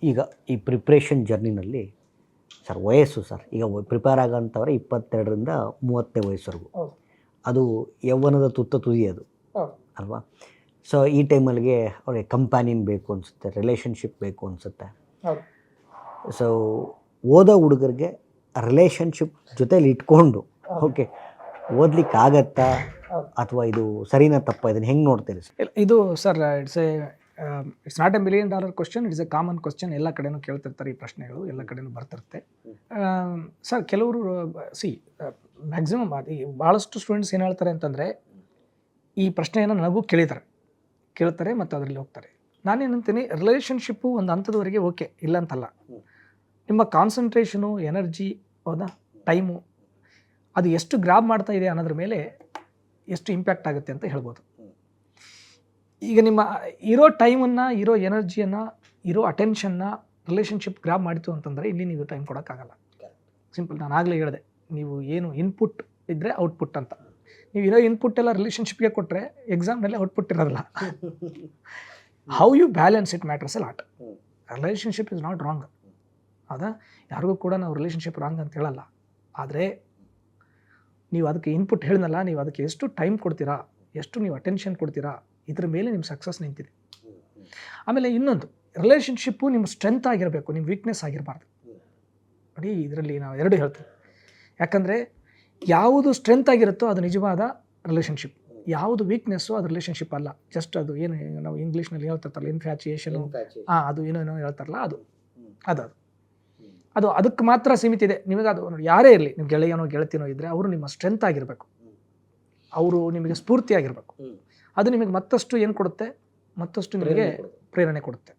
ಈಗ ಈ preparation ಜರ್ನಿನಲ್ಲಿ sir ವಯಸ್ಸು ಸರ್ ಈಗ ಪ್ರಿಪೇರ್ ಆಗೋಂಥವ್ರೆ 22ರಿಂದ 30 ವಯಸ್ಸವರೆಗೂ. ಅದು ಯೌವನದ ತುದಿ ಅದು ಅಲ್ವಾ. ಸೊ ಈ ಟೈಮಲ್ಲಿಗೆ ಅವ್ರಿಗೆ ಕಂಪ್ಯಾನಿಯನ್ ಬೇಕು ಅನಿಸುತ್ತೆ, ರಿಲೇಷನ್ಶಿಪ್ ಬೇಕು ಅನಿಸುತ್ತೆ. ಸೊ ಓದೋ ಹುಡುಗರಿಗೆ ರಿಲೇಷನ್ಶಿಪ್ ಜೊತೇಲಿ ಇಟ್ಕೊಂಡು ಓಕೆ ಓದ್ಲಿಕ್ಕಾಗತ್ತಾ ಅಥವಾ ಇದು ಸರಿನಾ ತಪ್ಪಾ, ಇದನ್ನು ಹೆಂಗೆ ನೋಡ್ತೀರಿ ಸರ್? ಇದು sir it's not A $1 million question, it's A common question. ಎಲ್ಲ ಕಡೆನೂ ಕೇಳ್ತಿರ್ತಾರೆ ಈ ಪ್ರಶ್ನೆಗಳು, ಎಲ್ಲ ಕಡೆನೂ ಬರ್ತಿರುತ್ತೆ ಸರ್. ಕೆಲವರು ಮ್ಯಾಕ್ಸಿಮಮ್ ಭಾಳಷ್ಟು ಸ್ಟೂಡೆಂಟ್ಸ್ ಏನು ಹೇಳ್ತಾರೆ ಅಂತಂದರೆ, ಈ ಪ್ರಶ್ನೆಯನ್ನು ನನಗೂ ಕೇಳ್ತಾರೆ ಮತ್ತು ಅದರಲ್ಲಿ ಹೋಗ್ತಾರೆ. ನಾನೇನಂತೀನಿ, ರಿಲೇಷನ್ಶಿಪ್ಪು ಒಂದು ಹಂತದವರೆಗೆ ಓಕೆ, ಇಲ್ಲ ಅಂತಲ್ಲ. ನಿಮ್ಮ ಕಾನ್ಸಂಟ್ರೇಷನು, ಎನರ್ಜಿ, ಹೌದಾ, ಟೈಮು, ಅದು ಎಷ್ಟು ಗ್ರಾಬ್ ಮಾಡ್ತಾ ಇದೆ ಅನ್ನೋದ್ರ ಮೇಲೆ ಎಷ್ಟು ಇಂಪ್ಯಾಕ್ಟ್ ಆಗುತ್ತೆ ಅಂತ ಹೇಳ್ಬೋದು. ಈಗ ನಿಮ್ಮ ಇರೋ ಟೈಮನ್ನು, ಇರೋ ಎನರ್ಜಿಯನ್ನು, ಇರೋ ಅಟೆನ್ಷನ್ನ ರಿಲೇಷನ್ಶಿಪ್ ಗ್ರಾಬ್ ಮಾಡಿತು ಅಂತಂದರೆ ಇಲ್ಲಿ ನೀವು ಟೈಮ್ ಕೊಡೋಕ್ಕಾಗಲ್ಲ. ಸಿಂಪಲ್, ನಾನು ಆಗಲೇ ಹೇಳಿದೆ, ನೀವು ಏನು ಇನ್ಪುಟ್ ಇದ್ದರೆ ಔಟ್ಪುಟ್ ಅಂತ. ನೀವು ಇರೋ ಇನ್ಪುಟ್ ಎಲ್ಲ ರಿಲೇಷನ್ಶಿಪ್ಗೆ ಕೊಟ್ಟರೆ ಎಕ್ಸಾಮ್ನಲ್ಲೇ ಔಟ್ಪುಟ್ ಇರೋದಿಲ್ಲ. How you balance it matters a lot. Relationship is not wrong, ಹೌದಾ. ಯಾರಿಗೂ ಕೂಡ ನಾವು ರಿಲೇಷನ್ಶಿಪ್ ರಾಂಗ್ ಅಂತ ಹೇಳಲ್ಲ. ಆದರೆ ನೀವು ಅದಕ್ಕೆ ಇನ್ಪುಟ್ ಹೇಳಿದ್ನಲ್ಲ, ನೀವು ಅದಕ್ಕೆ ಎಷ್ಟು ಟೈಮ್ ಕೊಡ್ತೀರಾ, ಎಷ್ಟು ನೀವು ಅಟೆನ್ಷನ್ ಕೊಡ್ತೀರಾ, ಇದ್ರ ಮೇಲೆ ನಿಮ್ಮ ಸಕ್ಸಸ್ ನಿಂತಿದೆ. ಆಮೇಲೆ ಇನ್ನೊಂದು, ರಿಲೇಷನ್ಶಿಪ್ಪು ನಿಮ್ಮ ಸ್ಟ್ರೆಂತ್ ಆಗಿರಬೇಕು, ನಿಮ್ಮ ವೀಕ್ನೆಸ್ ಆಗಿರಬಾರ್ದು. ನೋಡಿ, ಇದರಲ್ಲಿ ನಾವು ಎರಡು ಹೇಳ್ತೀವಿ. ಯಾಕಂದರೆ ಯಾವುದು ಸ್ಟ್ರೆಂತ್ ಆಗಿರುತ್ತೋ ಅದು ನಿಜವಾದ ರಿಲೇಷನ್ಶಿಪ್, ಯಾವುದು ವೀಕ್ನೆಸ್ಸು ಅದು ರಿಲೇಷನ್ಶಿಪ್ ಅಲ್ಲ. ಜಸ್ಟ್ ಅದು ಏನು ನಾವು ಇಂಗ್ಲೀಷ್ನಲ್ಲಿ ಹೇಳ್ತಿರ್ತಾರಲ್ಲ, ಇನ್ಫ್ಯಾಚುಯೇಷನು, ಅದು ಏನೋ ಹೇಳ್ತಾರಲ್ಲ, ಅದು ಅದಕ್ಕೆ ಮಾತ್ರ ಸೀಮಿತ ಇದೆ. ನಿಮಗೆ ಅದು ಯಾರೇ ಇರಲಿ, ನಿಮ್ಮ ಗೆಳೆಯನೋ ಗೆಳತಿನೋ ಇದ್ದರೆ ಅವರು ನಿಮ್ಮ ಸ್ಟ್ರೆಂತ್ ಆಗಿರಬೇಕು, ಅವರು ನಿಮಗೆ ಸ್ಫೂರ್ತಿ ಆಗಿರಬೇಕು. ಅದು ನಿಮಗೆ ಮತ್ತಷ್ಟು ಏನು ಕೊಡುತ್ತೆ, ಮತ್ತಷ್ಟು ನಿಮಗೆ ಪ್ರೇರಣೆ ಕೊಡುತ್ತೆ.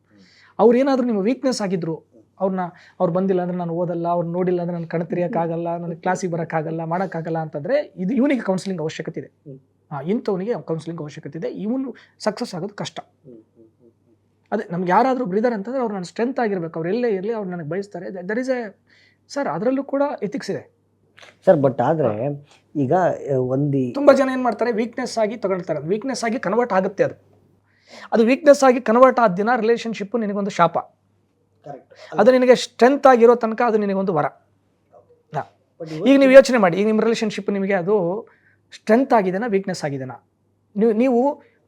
ಅವ್ರು ಏನಾದರೂ ನಿಮ್ಮ ವೀಕ್ನೆಸ್ ಆಗಿದ್ದರು, ಅವ್ರು ಬಂದಿಲ್ಲ ಅಂದರೆ ನಾನು ಓದಲ್ಲ, ಅವ್ರು ನೋಡಿಲ್ಲ ಅಂದರೆ ನಾನು ಕಣ್ತಿರಿಯೋಕ್ಕಾಗಲ್ಲ, ನನಗೆ ಕ್ಲಾಸಿಗೆ ಬರೋಕ್ಕಾಗಲ್ಲ, ಮಾಡೋಕ್ಕಾಗಲ್ಲ ಅಂತಂದರೆ ಇದು ಇವನಿಗೆ ಕೌನ್ಸಿಲಿಂಗ್ ಅವಶ್ಯಕತೆ ಇದೆ. ಇಂಥವನಿಗೆ ಕೌನ್ಸಿಲಿಂಗ್ ಅವಶ್ಯಕತೆ ಇದೆ. ಇವನು ಸಕ್ಸಸ್ ಆಗೋದು ಕಷ್ಟ. ಅದೇ ನಮ್ಗೆ ಯಾರಾದರೂ ಬ್ರಿದರ್ ಅಂತಂದರೆ ಅವ್ರು ನನ್ನ ಸ್ಟ್ರೆಂತ್ ಆಗಿರಬೇಕು, ಅವ್ರು ಎಲ್ಲೇ ಇರಲಿ ಅವ್ರು ನನಗೆ ಬಯಸ್ತಾರೆ. ದರ್ ಇಸ್ ಎ ಸರ್, ಅದರಲ್ಲೂ ಕೂಡ ಎಥಿಕ್ಸ್ ಇದೆ ಸರ್. ಬಟ್ ಆದರೆ ಈಗ ತುಂಬ ಜನ ಏನು ಮಾಡ್ತಾರೆ, ವೀಕ್ನೆಸ್ ಆಗಿ ತಗೊಳ್ತಾರೆ, ವೀಕ್ನೆಸ್ ಆಗಿ ಕನ್ವರ್ಟ್ ಆಗುತ್ತೆ. ಅದು ವೀಕ್ನೆಸ್ ಆಗಿ ಕನ್ವರ್ಟ್ ಆದ ದಿನ ರಿಲೇಷನ್ಶಿಪ್ಪು ನಿನಗೊಂದು ಶಾಪ. ಅದು ನಿನಗೆ ಸ್ಟ್ರೆಂತ್ ಆಗಿರೋ ತನಕ ಅದು ನಿನಗೊಂದು ವರ. ಈಗ ನೀವು ಯೋಚನೆ ಮಾಡಿ, ಈಗ ನಿಮ್ಮ ರಿಲೇಷನ್ಶಿಪ್ ನಿಮಗೆ ಅದು ಸ್ಟ್ರೆಂತ್ ಆಗಿದೆನಾ, ವೀಕ್ನೆಸ್ ಆಗಿದೆನಾ? ನೀವು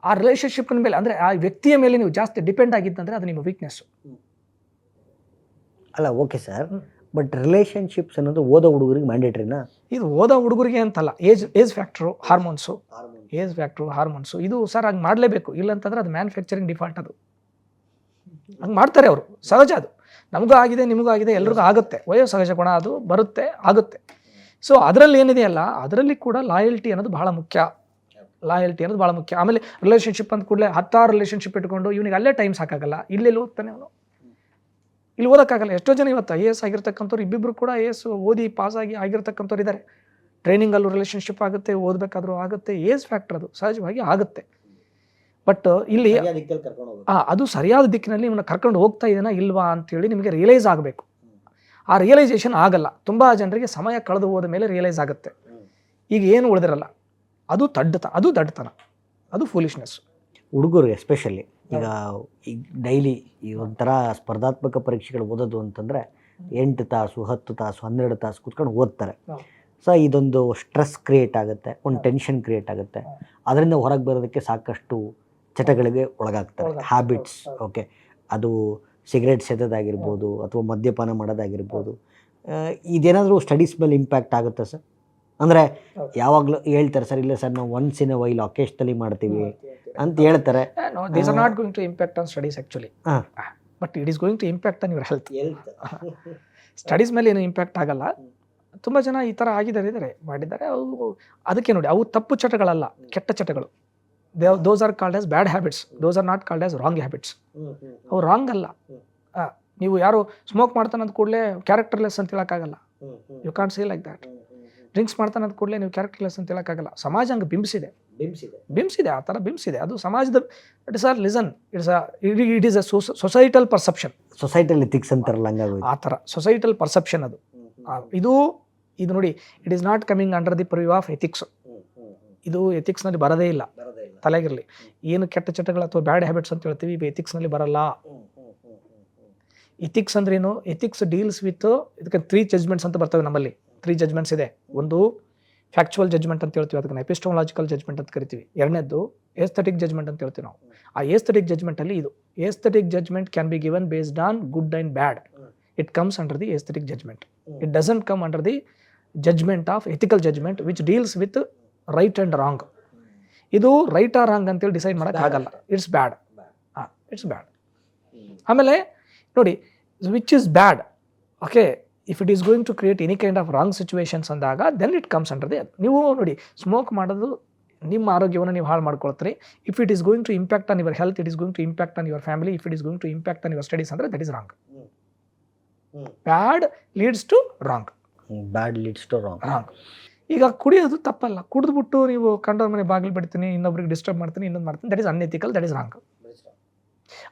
ಆ ರಿಲೇಷನ್ಶಿಪ್ನ ಮೇಲೆ, ಅಂದರೆ ಆ ವ್ಯಕ್ತಿಯ ಮೇಲೆ ನೀವು ಜಾಸ್ತಿ ಡಿಪೆಂಡ್ ಆಗಿದ್ದಂದರೆ ಅದು ನಿಮ್ಮ ವೀಕ್ನೆಸ್ಸು ಅಲ್ಲ. ಓಕೆ ಸರ್, ಬಟ್ ರಿಲೇಷನ್ಶಿಪ್ಸ್ ಅನ್ನೋದು ಓದೋ ಹುಡುಗರಿಗೆ ಮ್ಯಾಂಡೇಟ್ರಿನಾ? ಇದು ಓದೋ ಹುಡುಗರಿಗೆ ಅಂತಲ್ಲ, ಏಜ್ ಫ್ಯಾಕ್ಟ್ರು, ಹಾರ್ಮೋನ್ಸು ಇದು ಸರ್ ಹಂಗೆ ಮಾಡಲೇಬೇಕು. ಇಲ್ಲಂತಂದ್ರೆ ಅದು ಮ್ಯಾನುಫ್ಯಾಕ್ಚರಿಂಗ್ ಡಿಫಾಲ್ಟ್. ಅದು ಹಂಗೆ ಮಾಡ್ತಾರೆ ಅವರು, ಸಹಜ. ಅದು ನಮಗೂ ಆಗಿದೆ, ನಿಮಗೂ ಆಗಿದೆ, ಎಲ್ರಿಗೂ ಆಗುತ್ತೆ. ಸಹಜ ಗುಣ, ಅದು ಬರುತ್ತೆ, ಆಗುತ್ತೆ. ಸೊ ಅದರಲ್ಲಿ ಏನಿದೆಯಲ್ಲ, ಅದರಲ್ಲಿ ಕೂಡ ಲಾಯಲ್ಟಿ ಅನ್ನೋದು ಭಾಳ ಮುಖ್ಯ. ಆಮೇಲೆ ರಿಲೇಷನ್ಶಿಪ್ ಅಂದ ಕೂಡಲೇ 10 ರಿಲೇಷನ್ಶಿಪ್ ಇಟ್ಕೊಂಡು ಇವನಿಗೆ ಅಲ್ಲೇ ಟೈಮ್ ಸಾಕಾಗಲ್ಲ, ಇಲ್ಲೆಲ್ಲಿ ಓದ್ತಾನೆ ಅವನು, ಇಲ್ಲಿ ಓದೋಕ್ಕಾಗಲ್ಲ. ಎಷ್ಟೋ ಜನ ಇವತ್ತು IAS ಆಗಿರ್ತಕ್ಕಂಥವ್ರು, ಇಬ್ಬಿಬ್ಬರು ಕೂಡ IAS ಓದಿ ಪಾಸಾಗಿ ಆಗಿರ್ತಕ್ಕಂಥವ್ರು ಇದ್ದಾರೆ. ಟ್ರೈನಿಂಗಲ್ಲೂ ರಿಲೇಷನ್ಶಿಪ್ ಆಗುತ್ತೆ, ಓದಬೇಕಾದ್ರೂ ಆಗುತ್ತೆ. ಏಜ್ ಫ್ಯಾಕ್ಟರ್ ಅದು ಸಹಜವಾಗಿ ಆಗುತ್ತೆ. ಬಟ್ ಇಲ್ಲಿ ಅದು ಸರಿಯಾದ ದಿಕ್ಕಿನಲ್ಲಿ ನಿಮ್ಮನ್ನ ಕರ್ಕೊಂಡು ಹೋಗ್ತಾ ಇದೆನಾ ಇಲ್ವಾ ಅಂತೇಳಿ ನಿಮಗೆ ರಿಯಲೈಸ್ ಆಗಬೇಕು. ಆ ರಿಯಲೈಸೇಷನ್ ಆಗಲ್ಲ. ತುಂಬ ಜನರಿಗೆ ಸಮಯ ಕಳೆದು ಹೋದ ಮೇಲೆ ರಿಯಲೈಸ್ ಆಗುತ್ತೆ, ಈಗ ಏನು ಉಳಿದಿರಲ್ಲ. ಅದು ದಡ್ಡತನ, ಅದು ಫೂಲಿಶ್ನೆಸ್. ಹುಡುಗರು ಎಸ್ಪೆಷಲಿ ಈಗ ಡೈಲಿ ಈ ಒಂಥರ ಸ್ಪರ್ಧಾತ್ಮಕ ಪರೀಕ್ಷೆಗಳು ಓದೋದು ಅಂತಂದರೆ 8 ತಾಸು 10 ತಾಸು 12 ತಾಸು ಕೂತ್ಕೊಂಡು ಓದ್ತಾರೆ. ಸೊ ಇದೊಂದು ಸ್ಟ್ರೆಸ್ ಕ್ರಿಯೇಟ್ ಆಗುತ್ತೆ, ಒಂದು ಟೆನ್ಷನ್ ಕ್ರಿಯೇಟ್ ಆಗುತ್ತೆ. ಅದರಿಂದ ಹೊರಗೆ ಬರೋದಕ್ಕೆ ಸಾಕಷ್ಟು ಚಟಗಳಿಗೆ ಒಳಗಾಗ್ತಾರೆ, ಹ್ಯಾಬಿಟ್ಸ್. ಓಕೆ, ಅದು ಸಿಗರೇಟ್ ಸೇದೋದಾಗಿರ್ಬೋದು ಅಥವಾ ಮದ್ಯಪಾನ ಮಾಡೋದಾಗಿರ್ಬೋದು. ಇದೇನಾದರೂ ಸ್ಟಡೀಸ್ ಮೇಲೆ ಇಂಪ್ಯಾಕ್ಟ್ ಆಗುತ್ತೆ ಸರ್? ಅಂದರೆ ಯಾವಾಗಲೂ ಹೇಳ್ತಾರೆ ಸರ್, ಇಲ್ಲ ಸರ್ ನಾವು once in a while occasionally ಮಾಡ್ತೀವಿ ಅಂತ ಹೇಳ್ತಾರೆ. These are not going to impact on studies actually, but it is going to impact on your health. Studies ಮೇಲೆ ಏನು ಇಂಪ್ಯಾಕ್ಟ್ ಆಗಲ್ಲ. ತುಂಬ ಜನ ಈ ಥರ ಮಾಡಿದ್ದಾರೆ. ಅವು ಅದಕ್ಕೆ ನೋಡಿ, ಅವು ತಪ್ಪು ಚಟಗಳಲ್ಲ, ಕೆಟ್ಟ ಚಟಗಳು. Those are called as bad habits, those are not called as wrong habits. ಅವು ರಾಂಗ್ ಅಲ್ಲ. ನೀವು ಯಾರು ಸ್ಮೋಕ್ ಮಾಡ್ತಾನೆ ಅಂದ ಕೂಡಲೇ ಕ್ಯಾರೆಕ್ಟರ್ಲೆಸ್ ಅಂತ ಹೇಳೋಕ್ಕಾಗಲ್ಲ. You can't say like that. Drinks ಮಾಡ್ತಾನೆ ಅಂದ ಕೂಡಲೇ ನೀವು ಕ್ಯಾರೆಕ್ಟರ್ಲೆಸ್ ಅಂತ ಹೇಳೋಕ್ಕಾಗಲ್ಲ. ಸಮಾಜ ಹಂಗೆ ಬಿಂಬಿಸಿದೆ, ಆ ಥರ ಬಿಂಬಿಸಿದೆ. ಅದು ಸಮಾಜದ it is a societal perception. Societal ethics ಅಂತಾರಲ್ಲ, ಆ ಥರ ಸೊಸೈಟಲ್ ಪರ್ಸೆಪ್ಷನ್ ಅದು. ಇದು ನೋಡಿ, it is not coming under the preview of ethics. ಇದು ಎಥಿಕ್ಸ್ನಲ್ಲಿ ಬರೋದೇ ಇಲ್ಲ, ತಲೆಗಿರಲಿ. ಏನು ಕೆಟ್ಟ ಚಟಗಳು ಅಥವಾ ಬ್ಯಾಡ್ ಹ್ಯಾಬಿಟ್ಸ್ ಅಂತ ಹೇಳ್ತೀವಿ, ಇವು ಎಥಿಕ್ಸ್ನಲ್ಲಿ ಬರಲ್ಲ. ಎಥಿಕ್ಸ್ ಅಂದ್ರೇನು? ಎಥಿಕ್ಸ್ ಡೀಲ್ಸ್ ವಿತ್, ಇದಕ್ಕೆ 3 ಜಜ್ಮೆಂಟ್ಸ್ ಅಂತ ಬರ್ತವೆ ನಮ್ಮಲ್ಲಿ. 3 ಜಜ್ಮೆಂಟ್ಸ್ ಇದೆ. ಒಂದು ಫ್ಯಾಕ್ಚುವಲ್ ಜಜ್ಮೆಂಟ್ ಅಂತ ಹೇಳ್ತೀವಿ, ಅದಕ್ಕೆ ಎಪಿಸ್ಟೋಮಲಾಜಿಕಲ್ ಜಜ್ಮೆಂಟ್ ಅಂತ ಕರಿತೀವಿ. ಎರಡನೇದು ಏಸ್ಥೆಟಿಕ್ ಜಜ್ಮೆಂಟ್ ಅಂತ ಹೇಳ್ತೀವಿ ನಾವು. ಆ ಏಸ್ಥೆಟಿಕ್ ಜಜ್ಮೆಂಟ್ ಅಲ್ಲಿ ಇದು aesthetic judgment can be given based on good and bad. It comes under the aesthetic judgment. It doesn't come under the judgment of ethical judgment which deals with right and wrong. ಇದು right or wrong ಅಂತೇಳಿ decide ಮಾಡೋಕೆ ಆಗಲ್ಲ. It's bad. It's bad. ಆಮೇಲೆ ನೋಡಿ, which is bad, okay, if it is going to create any kind of wrong situations ಅಂದಾಗ then it comes under the. ನೀವು ನೋಡಿ, smoke ಮಾಡೋದು ನಿಮ್ಮ ಆರೋಗ್ಯವನ್ನು ನೀವು ಹಾಳು ಮಾಡ್ಕೊಳ್ತೀರಿ. If it is going to impact on your health, it is going to impact on your family, if it is going to impact on your studies ಅಂದರೆ that is wrong. Bad leads to wrong. Bad leads to wrong. Wrong. ಈಗ ಕುಡಿಯೋದು ತಪ್ಪಲ್ಲ. ಕುಡಿದ್ಬಿಟ್ಟು ನೀವು ಕಂಡವ್ರ ಮನೆ ಬಾಗಿಲು ಬಿಡ್ತೀನಿ, ಇನ್ನೊಬ್ರಿಗೆ disturb ಮಾಡ್ತೀನಿ, ಇನ್ನೊಂದು ಮಾಡ್ತೀನಿ, that is unethical, that is wrong.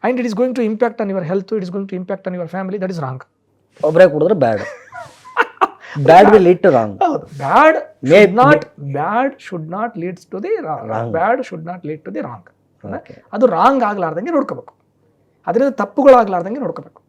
And it is going to impact on your health, it is going to impact on your family, that is wrong. ಒಬ್ಬರೇ ಕುಡಿದ್ರೆ bad. Bad will lead to wrong. ಹೌದು. Bad should not leads to the wrong. Bad should not lead to the wrong. ಅದು wrong ಆಗ್ಲಾರ್ದಂಗೆ ನೋಡ್ಕೋಬೇಕು. ಅದರಿಂದ ತಪ್ಪುಗಳಾಗ್ಲಾರ್ದಂಗೆ ನೋಡ್ಕೋಬೇಕು.